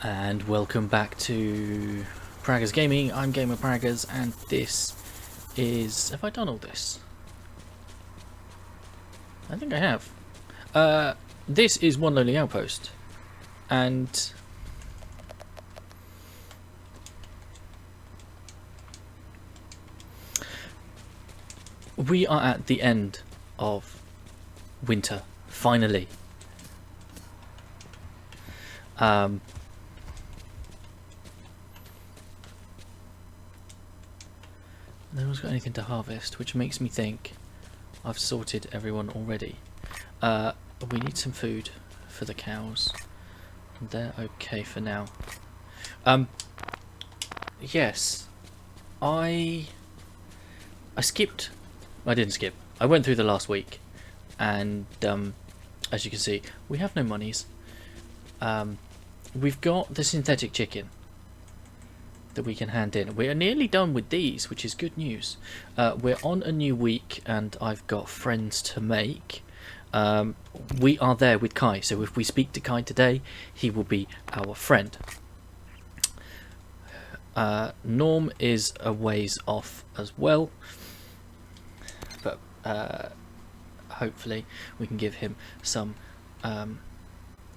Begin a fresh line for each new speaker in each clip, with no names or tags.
And welcome back to Praggers Gaming. I'm Gamer Praggers, and this is... Have I done all this? I think I have. This is One Lonely Outpost, and we are at the end of winter, finally. No one's got anything to harvest, which makes me think I've sorted everyone already. We need some food for the cows. They're okay for now. Yes, I skipped. I didn't skip. I went through the last week, and as you can see, we have no monies. We've got the synthetic chicken that we can hand in. We are nearly done with these, which is good news. We're on a new week, and I've got friends to make. We are there with Kai, so if we speak to Kai today, he will be our friend. Norm is a ways off as well, but hopefully we can give him some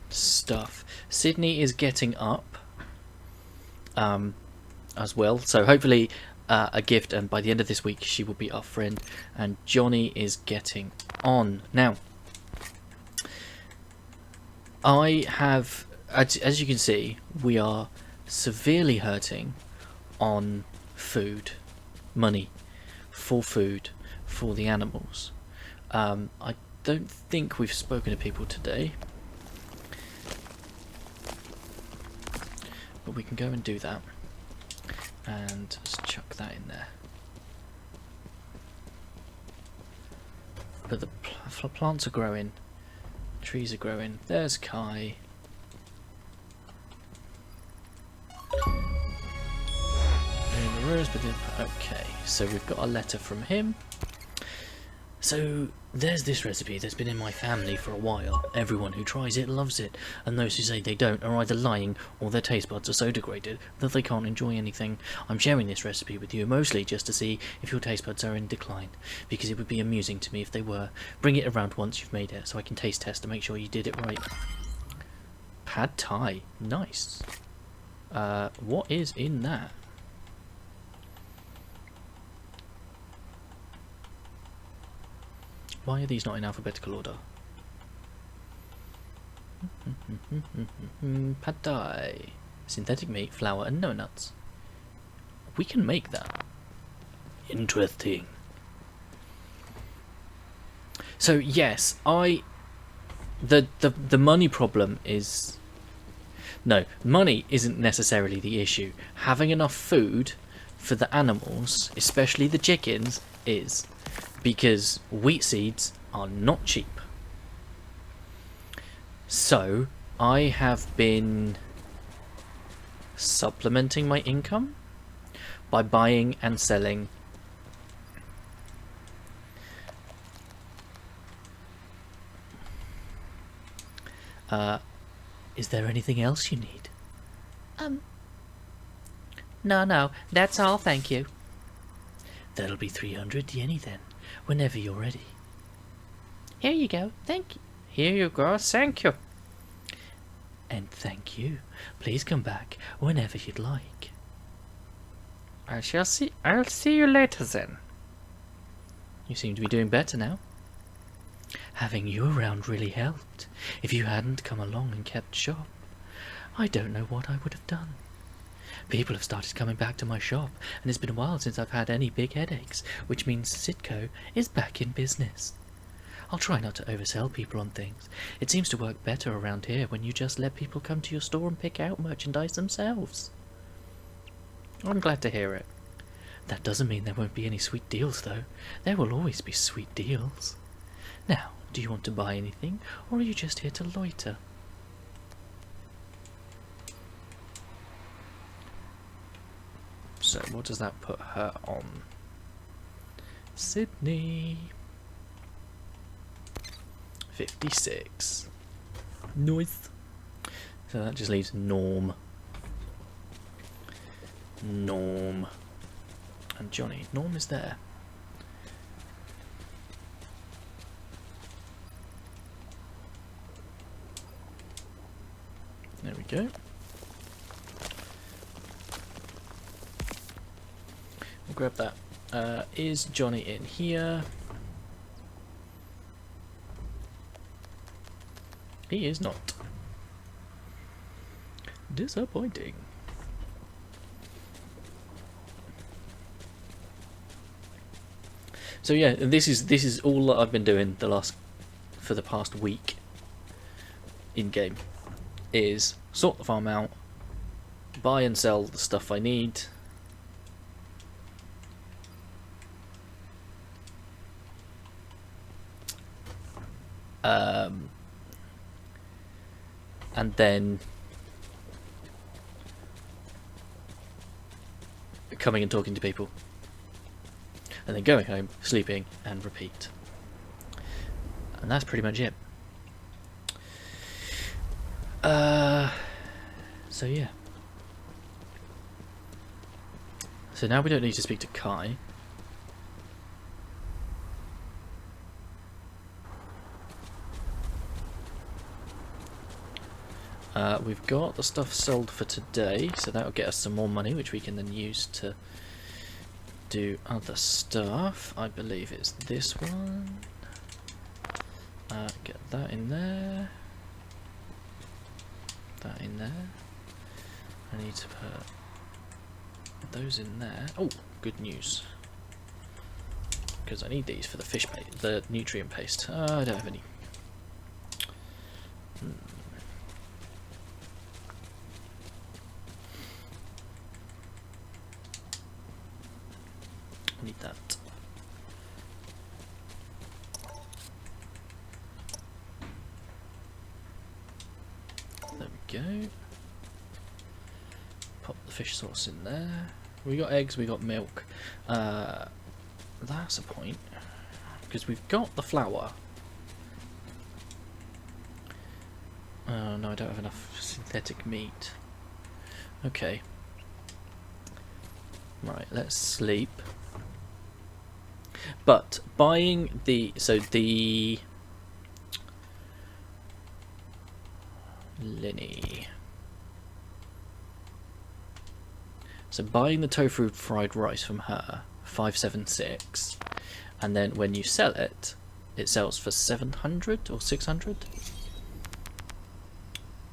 stuff. Sydney is getting up as well, so hopefully a gift, and by the end of this week she will be our friend. And Johnny is getting on now. I have, as you can see, we are severely hurting on food, money for food for the animals. I don't think we've spoken to people today, but we can go and do that, and just chuck that in there. But the plants are growing, trees are growing. There's Kai. Okay, so we've got a letter from him. So there's this recipe that's been in my family for a while. Everyone who tries it loves it, and those who say they don't are either lying or their taste buds are so degraded that they can't enjoy anything. I'm sharing this recipe with you mostly just to see if your taste buds are in decline, because it would be amusing to me if they were. Bring it around once you've made it so I can taste test to make sure you did it right. Pad Thai, nice. What is in that? Why are these not in alphabetical order? Pad Thai. Synthetic meat, flour, and no nuts. We can make that. Interesting. So yes, the money problem is... No, money isn't necessarily the issue. Having enough food for the animals, especially the chickens, is... because wheat seeds are not cheap. So I have been supplementing my income by buying and selling is there anything else you need? No, that's all, thank you. That'll be 300 yenny then, whenever you're ready. Here you go, thank you. Here you go, thank you. And thank you. Please come back whenever you'd like. I'll see you later then. You seem to be doing better now. Having you around really helped. If you hadn't come along and kept shop, I don't know what I would have done. People have started coming back to my shop, and it's been a while since I've had any big headaches, which means Sitco is back in business. I'll try not to oversell people on things. It seems to work better around here when you just let people come to your store and pick out merchandise themselves. I'm glad to hear it. That doesn't mean there won't be any sweet deals, though. There will always be sweet deals. Now, do you want to buy anything, or are you just here to loiter? So what does that put her on? Sydney. 56. Nice. So that just leaves Norm Norm. And Johnny. Norm is there. There we go. We'll grab that. Is Johnny in here? He is not. Disappointing. So yeah, this is all that I've been doing for the past week in game, is sort the farm out, buy and sell the stuff I need, and then coming and talking to people, and then going home, sleeping, and repeat. And that's pretty much it. So yeah. So now we don't need to speak to Kai. We've got the stuff sold for today, so that'll get us some more money, which we can then use to do other stuff. I believe it's this one. Get that in there. That in there. I need to put those in there. Oh, good news. Because I need these for the fish paste, the nutrient paste. I don't have any. I need that. There we go. Pop the fish sauce in there. We got eggs, we got milk. That's a point, because we've got the flour. Oh no, I don't have enough synthetic meat. Okay. Right, let's sleep. But buying the Linny. So buying the tofu fried rice from her, 576, and then when you sell it, it sells for 700 or 600.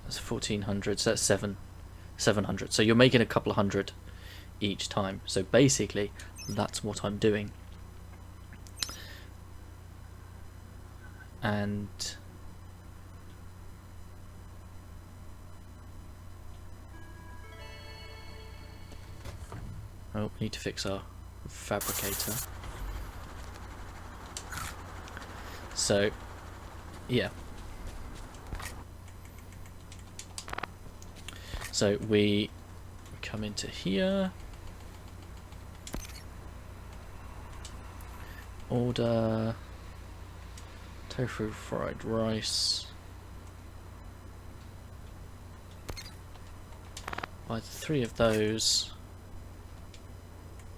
That's 1400. So that's 700. So you're making a couple of hundred each time. So basically, that's what I'm doing. And oh, we need to fix our fabricator. So, yeah. So we come into here. Order tofu fried rice. Buy 3 of those.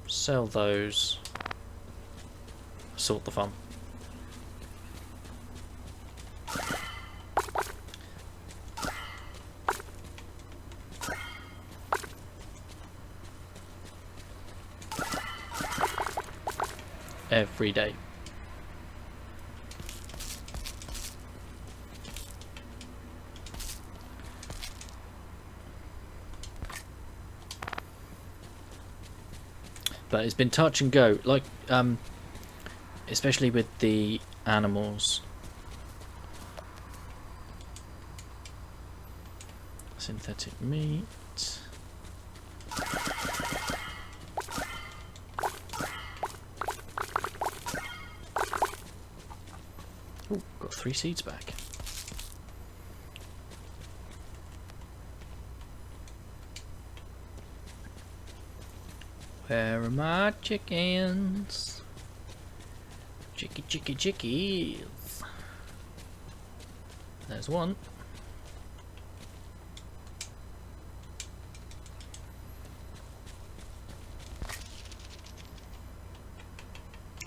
Sell those. Sort the farm. Every day. But it's been touch and go, like especially with the animals. Synthetic meat. Oh, got 3 seeds back. Where are my chickens? Chickies. There's one.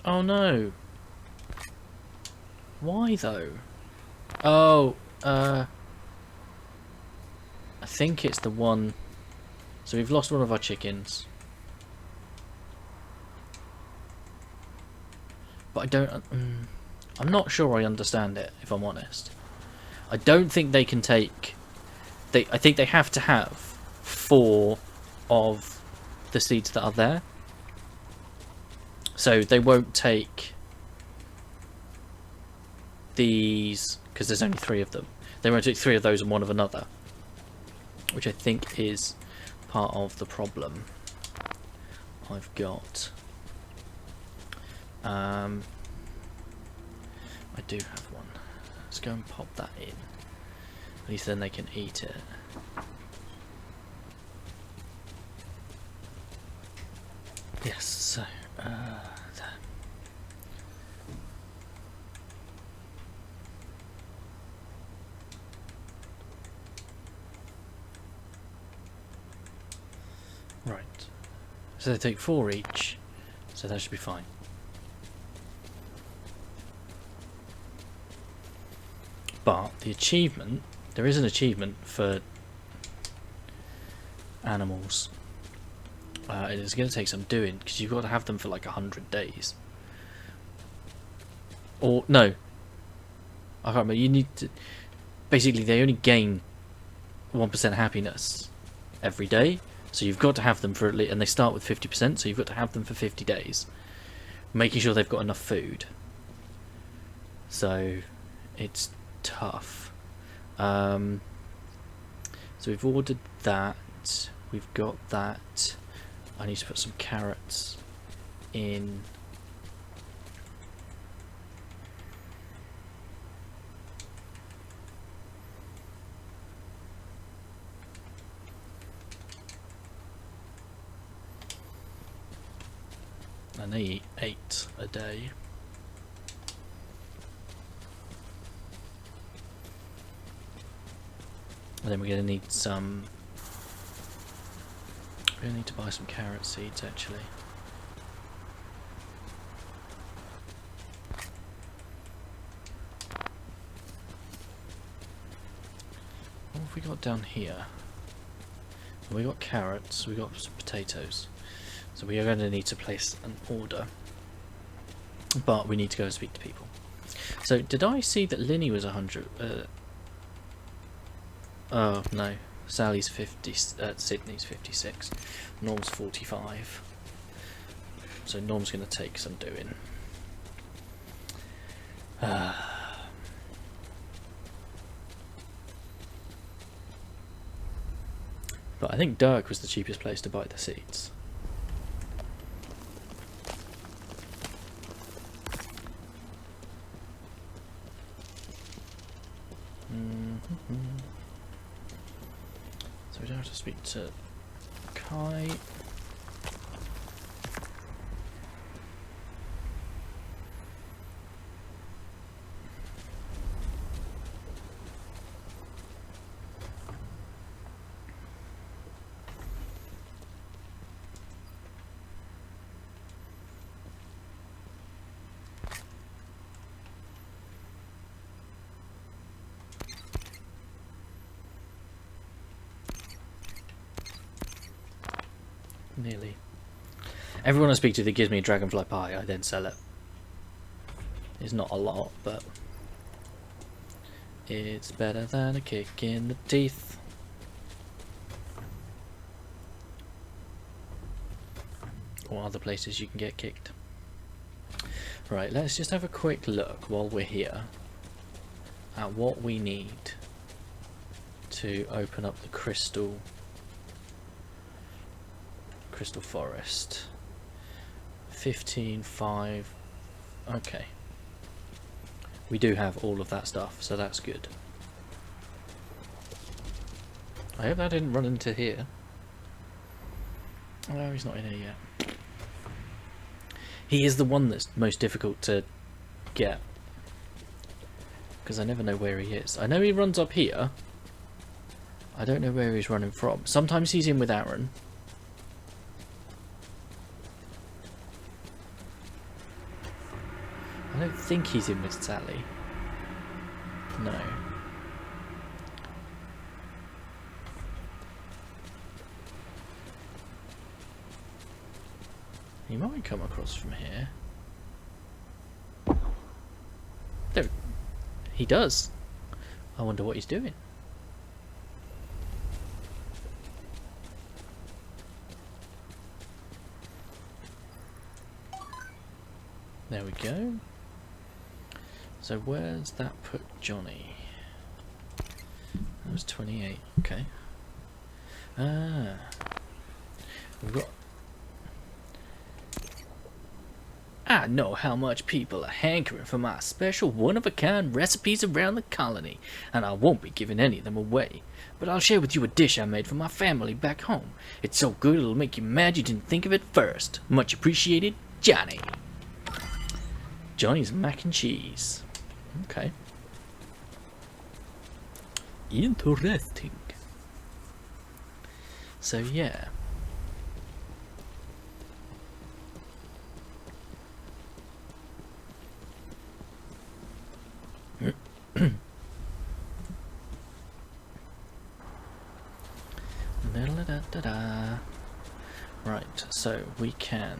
Oh no. Why though? Oh, I think it's the one. So we've lost one of our chickens. But I don't. I'm not sure I understand it, if I'm honest. I don't think they can take. I think they have to have 4 of the seeds that are there. So they won't take these because there's only 3 of them. They won't take 3 of those and 1 of another, which I think is part of the problem I've got. I do have one. Let's go and pop that in. At least then they can eat it. Yes, so there. Right. So they take 4 each, so that should be fine. But the achievement, there is an achievement for animals. It is going to take some doing because you've got to have them for like 100 days. Or no, I can't remember. You need to. Basically, they only gain 1% happiness every day, so you've got to have them for at least. And they start with 50%, so you've got to have them for 50 days, making sure they've got enough food. So it's tough. So we've ordered that. We've got that. I need to put some carrots in. And they eat 8 a day. And then we're going to need some. We're going to need to buy some carrot seeds actually. What have we got down here? Well, we got carrots, we got some potatoes. So we are going to need to place an order. But we need to go and speak to people. So did I see that Linny was 100? Oh no. Sally's 50, Sydney's 56, Norm's 45. So Norm's going to take some doing. But I think Dirk was the cheapest place to buy the seeds. So we don't have to speak to Kai. Nearly. Everyone I speak to that gives me a dragonfly pie, I then sell it. It's not a lot, but it's better than a kick in the teeth. Or other places you can get kicked. Right, let's just have a quick look while we're here at what we need to open up the crystal forest. 15.5. Okay. We do have all of that stuff, so that's good. I hope that didn't run into here. Oh, he's not in here yet. He is the one that's most difficult to get, because I never know where he is. I know he runs up here. I don't know where he's running from. Sometimes he's in with Aaron. think he's in with Sally. No. He might come across from here. There, he does. I wonder what he's doing. There we go. So where's that put Johnny? That was 28. Okay. Ah, we've got. I know how much people are hankering for my special one-of-a-kind recipes around the colony, and I won't be giving any of them away. But I'll share with you a dish I made for my family back home. It's so good it'll make you mad you didn't think of it first. Much appreciated, Johnny. Johnny's mac and cheese. Okay. Interesting. So yeah. Right, so we can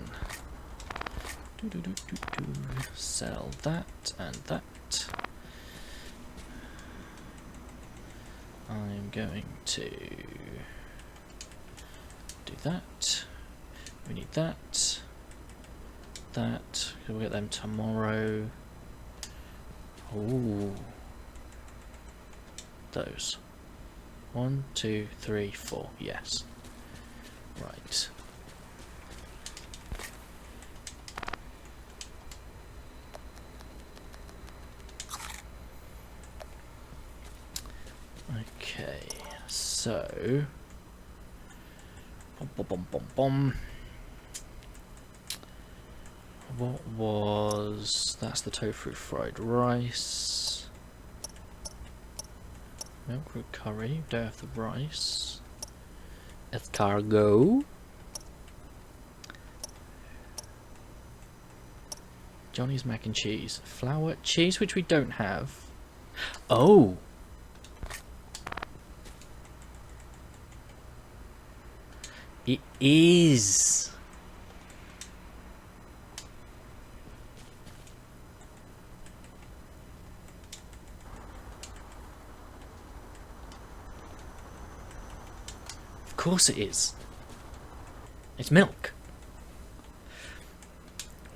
sell that and that. I'm going to do that. We need that. That. We'll get them tomorrow. Ooh. Those. 1, 2, 3, 4. Yes. Right. Okay. So. What was... That's the tofu fried rice. Milk root curry. Don't have the rice. Escargot. Johnny's mac and cheese. Flour, cheese, which we don't have. Oh! It is! Of course it is. It's milk.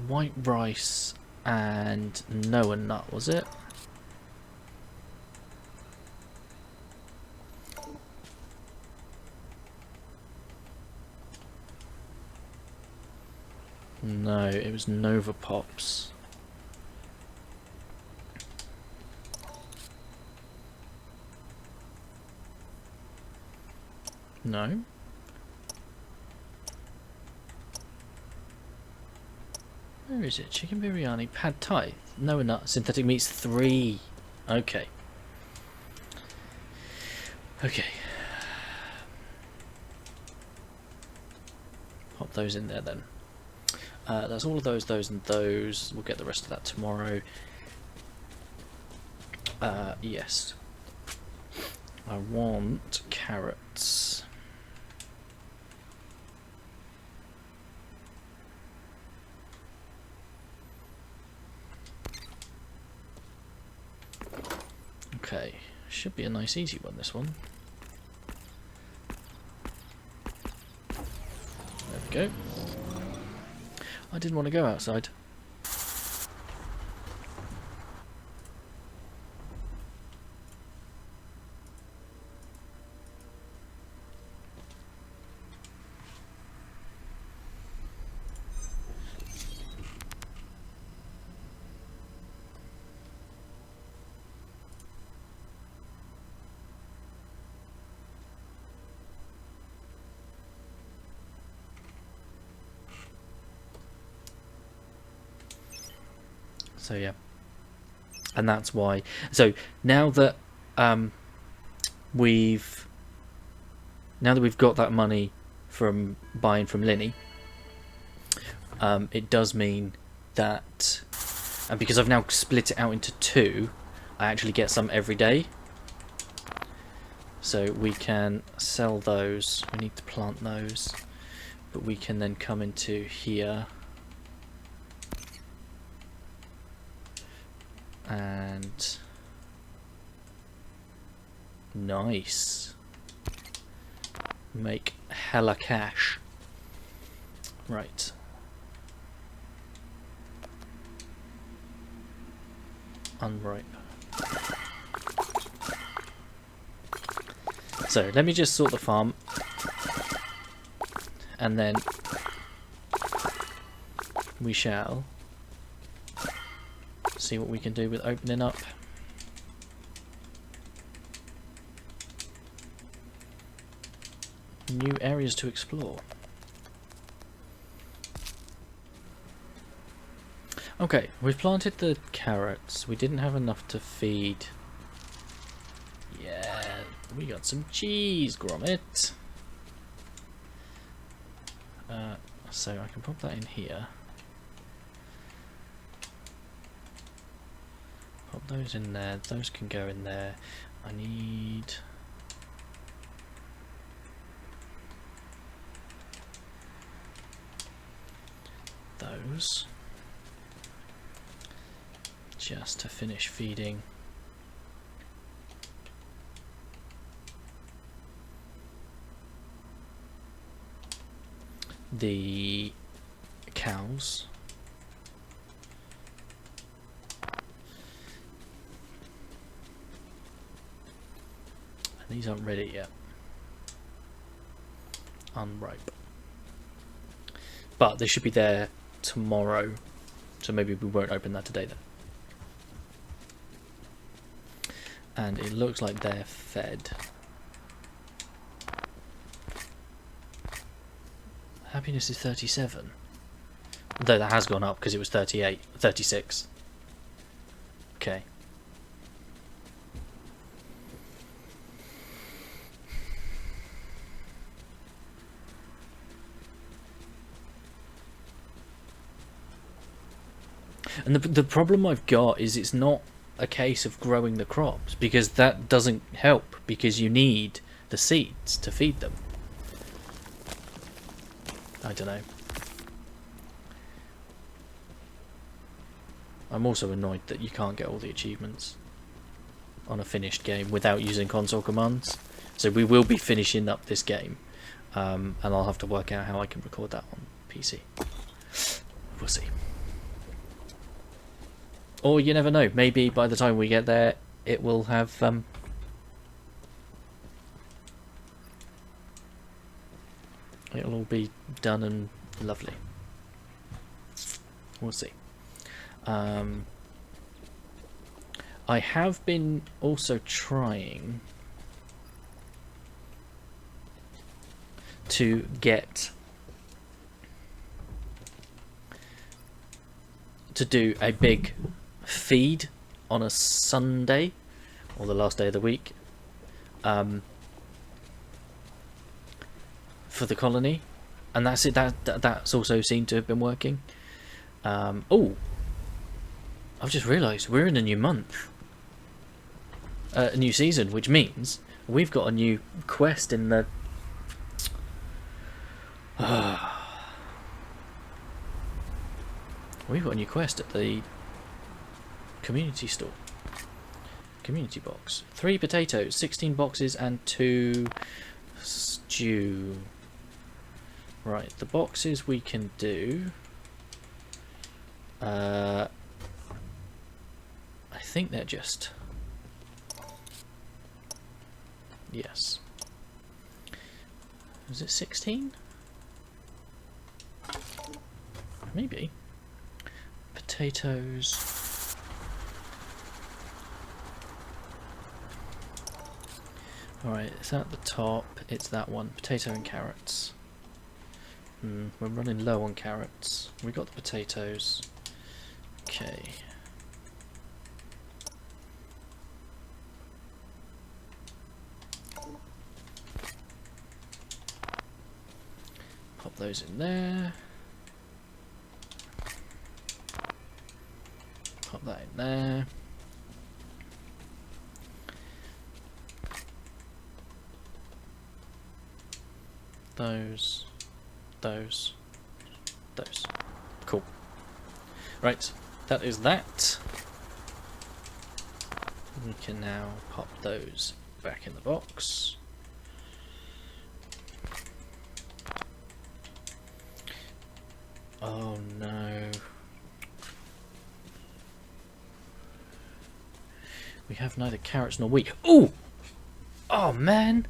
White rice and Noah nut, was it? No, it was Nova Pops. No. Where is it? Chicken biryani, pad thai, no nut, synthetic meats 3. Okay. Okay. Pop those in there then. That's all of those, and those. We'll get the rest of that tomorrow. Yes. I want carrots. Okay, should be a nice easy one, this one. There we go. I didn't want to go outside. So yeah, and that's why. So now that we've got that money from buying from Linny, it does mean that And because I've now split it out into 2, I actually get some every day. So we can sell those. We need to plant those. But we can then come into here. And... nice. Make hella cash. Right. Unripe. So let me just sort the farm, and then we shall see what we can do with opening up. New areas to explore. Okay, we've planted the carrots. We didn't have enough to feed. Yeah, we got some cheese, Gromit. So I can pop that in here. Pop those in there. Those can go in there. I need... those. Just to finish feeding. The cows. And these aren't ready yet. Unripe. But they should be there tomorrow. So maybe we won't open that today then. And it looks like they're fed. Happiness is 37. Though that has gone up because it was 38, 36. Okay. And the problem I've got is it's not a case of growing the crops, because that doesn't help, because you need the seeds to feed them. I don't know. I'm also annoyed that you can't get all the achievements on a finished game without using console commands. So we will be finishing up this game, and I'll have to work out how I can record that on PC. We'll see. Or you never know, maybe by the time we get there it will have it'll all be done and lovely. We'll see. I have been also trying to get to do a big feed on a Sunday or the last day of the week for the colony, and that's it. That's also seemed to have been working. Oh, I've just realised we're in a new month, a new season, which means we've got a new quest in the we've got a new quest at the community store. Community box. 3 potatoes, 16 boxes, and 2 stew. Right, the boxes we can do. I think they're just... yes. Is it 16? Maybe. Potatoes. Alright, it's at the top. It's that one. Potato and carrots. We're running low on carrots. We got the potatoes. Okay. Pop those in there. that in there. Those. Cool. Right, that is that. We can now pop those back in the box. Oh no. We have neither carrots nor wheat. Ooh! Oh man!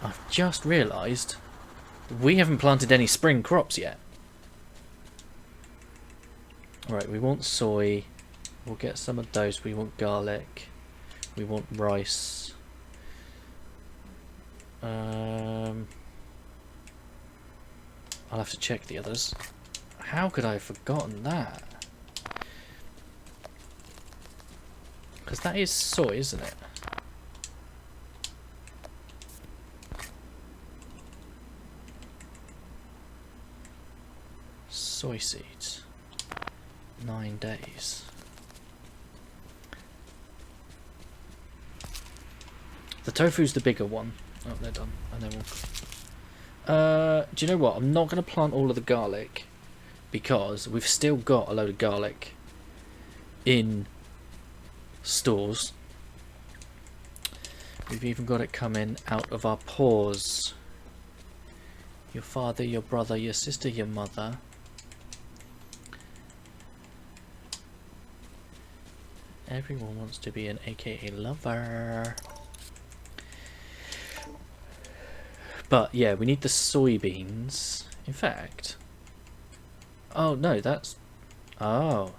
I've just realised we haven't planted any spring crops yet. Right, we want soy. We'll get some of those. We want garlic. We want rice. I'll have to check the others. How could I have forgotten that? Because that is soy, isn't it? Soy seeds. 9 days. The tofu's the bigger one. Oh, they're done. And then we'll... do you know what? I'm not going to plant all of the garlic because we've still got a load of garlic in stores. We've even got it coming out of our pores. Your father, your brother, your sister, your mother. Everyone wants to be an AKA lover. But yeah, we need the soybeans. In fact... Oh no, that's... Oh.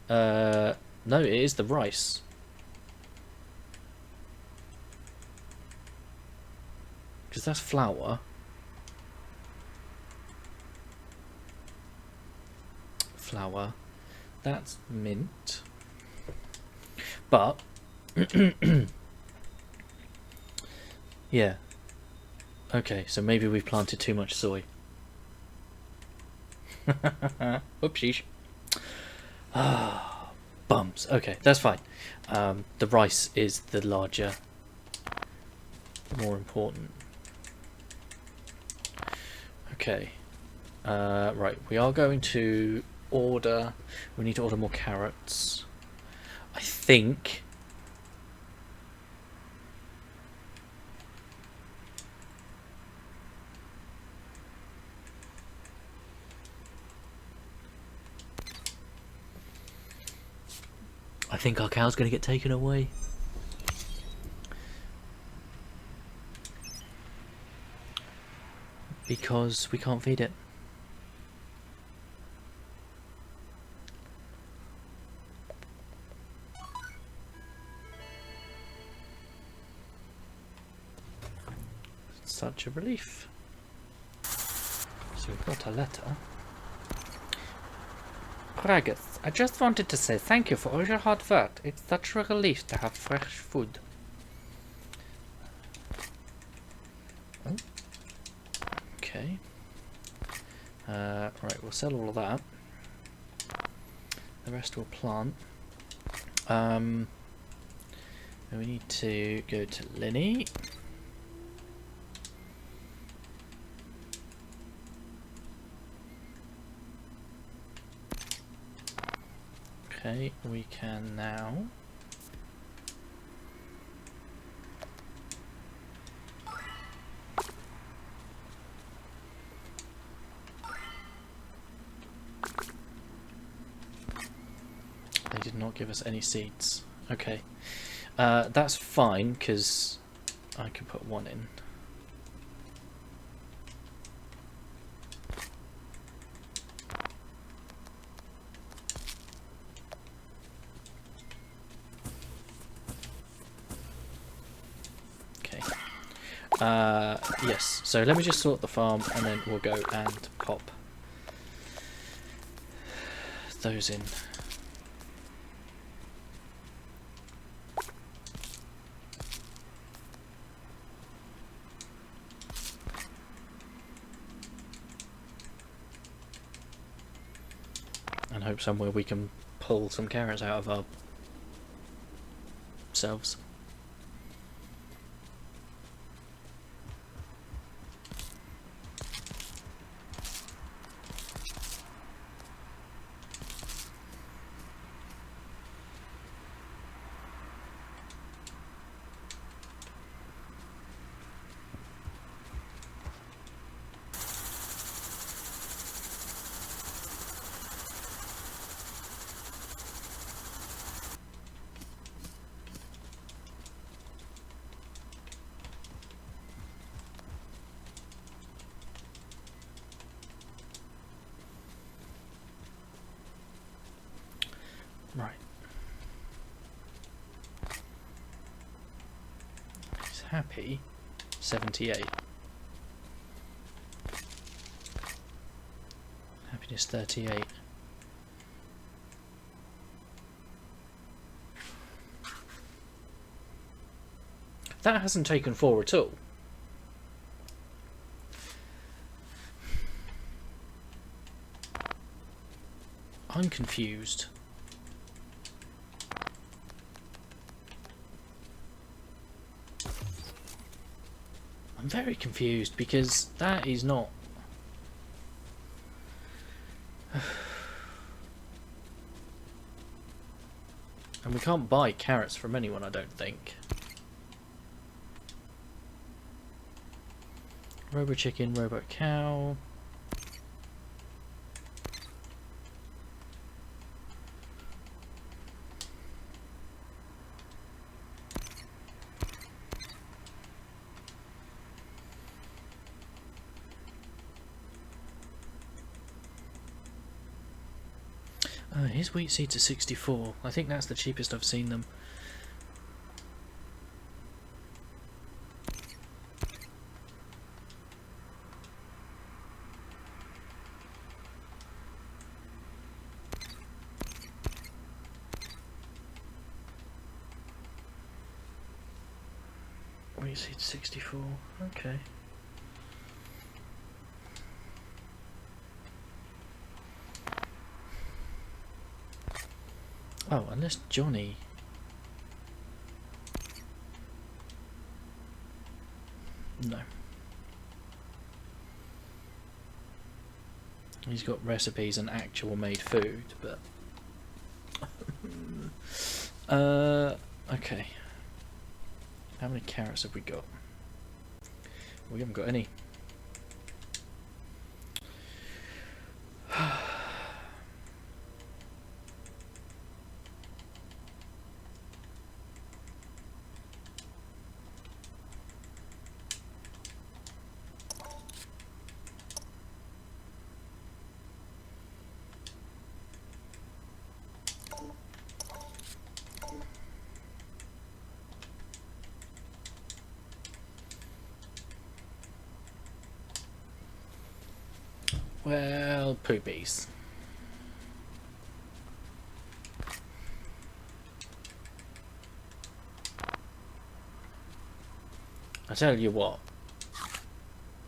No, it is the rice. Because that's flour. Flour. That's mint. But... yeah. Okay, so maybe we've planted too much soy. Oopsies. Ah, bums. Okay, that's fine. The rice is the larger, more important. Okay. Right, we are going to order... We need to order more carrots. I think... our cow's going to get taken away. Because we can't feed it. Such a relief. So we've got a letter. Gragas, I just wanted to say thank you for all your hard work. It's such a relief to have fresh food. Oh. Okay. Right, we'll sell all of that. The rest we'll plant. And we need to go to Linny. Okay, we can now they did not give us any seeds. Okay, that's fine because I can put one in. Yes, so let me just sort the farm and then we'll go and pop those in. And hope somewhere we can pull some carrots out of ourselves. Right. He's happy. 78. Happiness 38. That hasn't taken 4 at all. I'm confused. I'm very confused because that is not... And we can't buy carrots from anyone, I don't think. Robo chicken, robo cow. His wheat seeds are 64. I think that's the cheapest I've seen them. Wheat seeds 64. Okay. Oh, unless Johnny... No. He's got recipes and actual made food, but... okay. How many carrots have we got? We haven't got any. Well, poopies. I tell you what,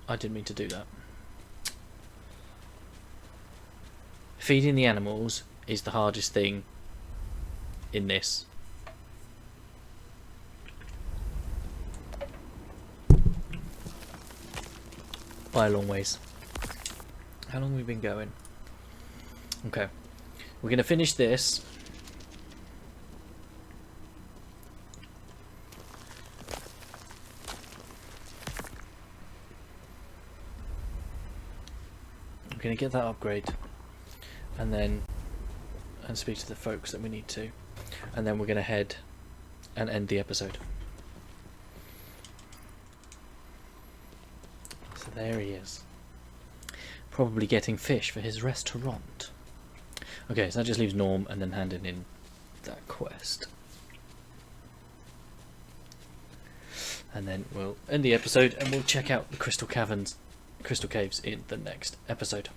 I didn't mean to do that. Feeding the animals is the hardest thing in this. By a long ways. How long have we been going? Okay. We're going to finish this. We're going to get that upgrade. And speak to the folks that we need to. And then we're going to head and end the episode. So there he is. Probably getting fish for his restaurant. Okay, so that just leaves Norm and then handing in that quest. And then we'll end the episode and we'll check out the crystal caves in the next episode.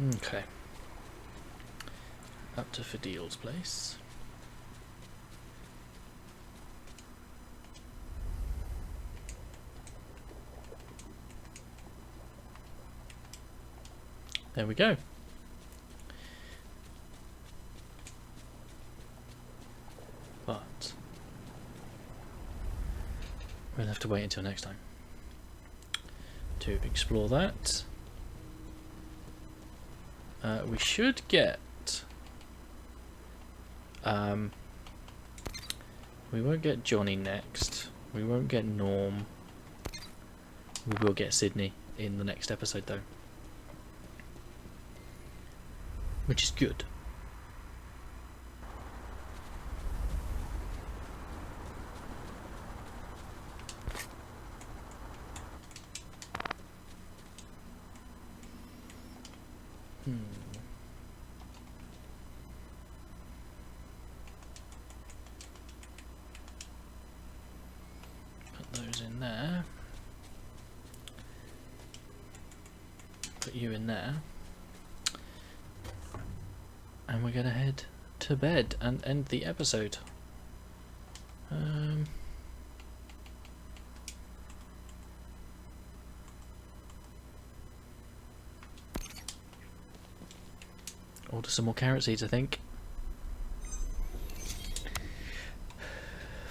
Okay. Up to Fadil's place. There we go. But we'll have to wait until next time to explore that. We should get we won't get Johnny next, we won't get Norm, we will get Sydney in the next episode though, which is good. Put those in there. Put you in there. And we're gonna head to bed and end the episode. Order some more carrot seeds, I think.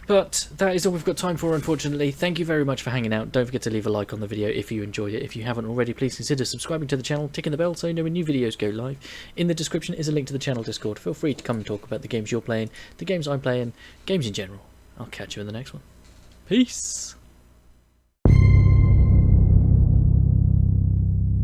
But that is all we've got time for, unfortunately. Thank you very much for hanging out. Don't forget to leave a like on the video if you enjoyed it. If you haven't already, please consider subscribing to the channel, ticking the bell so you know when new videos go live. In the description is a link to the channel Discord. Feel free to come and talk about the games you're playing, the games I'm playing, games in general. I'll catch you in the next one. Peace!